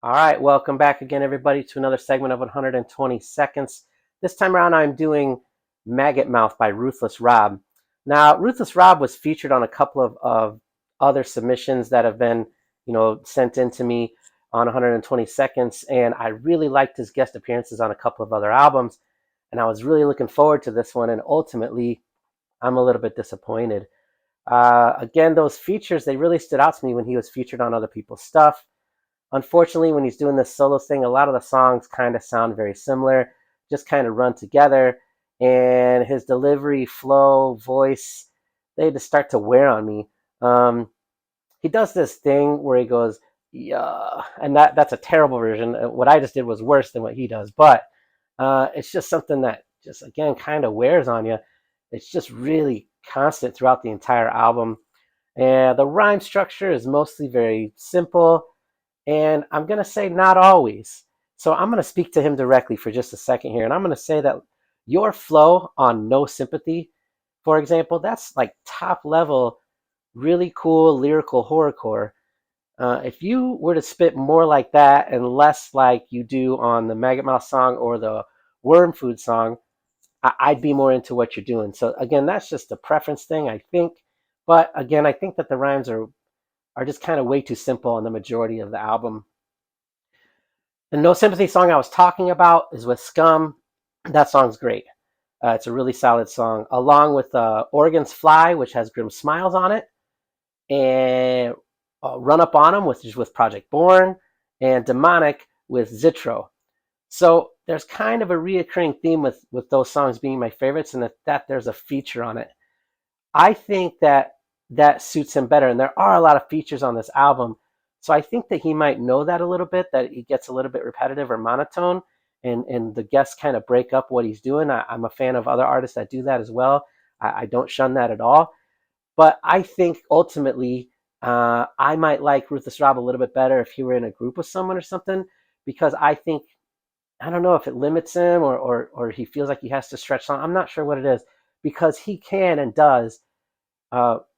All right, welcome back again, everybody, to another segment of 120 Seconds. This time around, I'm doing Maggot Mouth by Ruthless Rob. Now, Ruthless Rob was featured on a couple of other submissions that have been, sent in to me on 120 Seconds, and I really liked his guest appearances on a couple of other albums, and I was really looking forward to this one, and ultimately, I'm a little bit disappointed. Again, those features, they really stood out to me when he was featured on other people's stuff. Unfortunately, when he's doing this solo thing, a lot of the songs kind of sound very similar, just kind of run together. And his delivery, flow, voice, they just start to wear on me. He does this thing where he goes, yeah, and that's a terrible version. What I just did was worse than what he does, but it's just something that just, again, kind of wears on you. It's just really constant throughout the entire album. And the rhyme structure is mostly very simple. And I'm going to say not always. So I'm going to speak to him directly for just a second here. And I'm going to say that your flow on No Sympathy, for example, that's like top level, really cool lyrical horrorcore. If you were to spit more like that and less like you do on the Maggot Mouth song or the Worm Food song, I'd be more into what you're doing. So again, that's just a preference thing, I think. But again, I think that the rhymes are just kind of way too simple on the majority of the album. The No Sympathy song I was talking about is with Scum. That song's great. It's a really solid song, along with Organs Fly, which has Grim Smiles on it, and Run Up On 'Em, which is with Project Born, and Demonic with Zitro. So there's kind of a reoccurring theme with those songs being my favorites, and that there's a feature on it. I think that suits him better, and there are a lot of features on this album. So I think that he might know that a little bit, that he gets a little bit repetitive or monotone, and the guests kind of break up what he's doing. I'm a fan of other artists that do that as well. I don't shun that at all. But I think ultimately I might like Ruthless Rob a little bit better if he were in a group with someone or something, because I think, I don't know if it limits him or he feels like he has to stretch on. I'm not sure what it is, because he can and does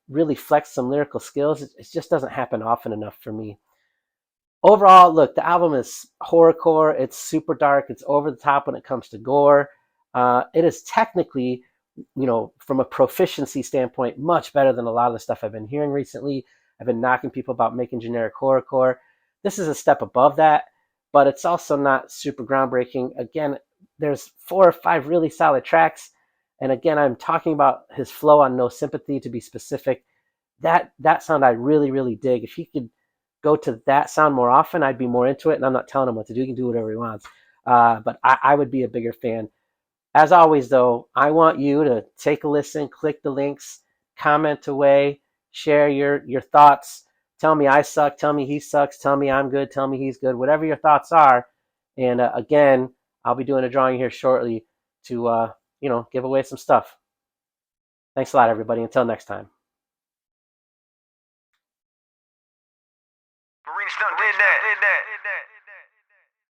really flex some lyrical skills. It just doesn't happen often enough for me. Overall, look, the album is horrorcore. It's super dark. It's over the top when it comes to gore. It is technically, from a proficiency standpoint, much better than a lot of the stuff I've been hearing recently. I've been knocking people about making generic horrorcore. This is a step above that, but it's also not super groundbreaking. Again, there's 4 or 5 really solid tracks. And again, I'm talking about his flow on No Sympathy, to be specific. That sound I really, really dig. If he could go to that sound more often, I'd be more into it. And I'm not telling him what to do. He can do whatever he wants. But I would be a bigger fan. As always, though, I want you to take a listen, click the links, comment away, share your thoughts. Tell me I suck. Tell me he sucks. Tell me I'm good. Tell me he's good. Whatever your thoughts are. And again, I'll be doing a drawing here shortly to give away some stuff. Thanks a lot, everybody. Until next time.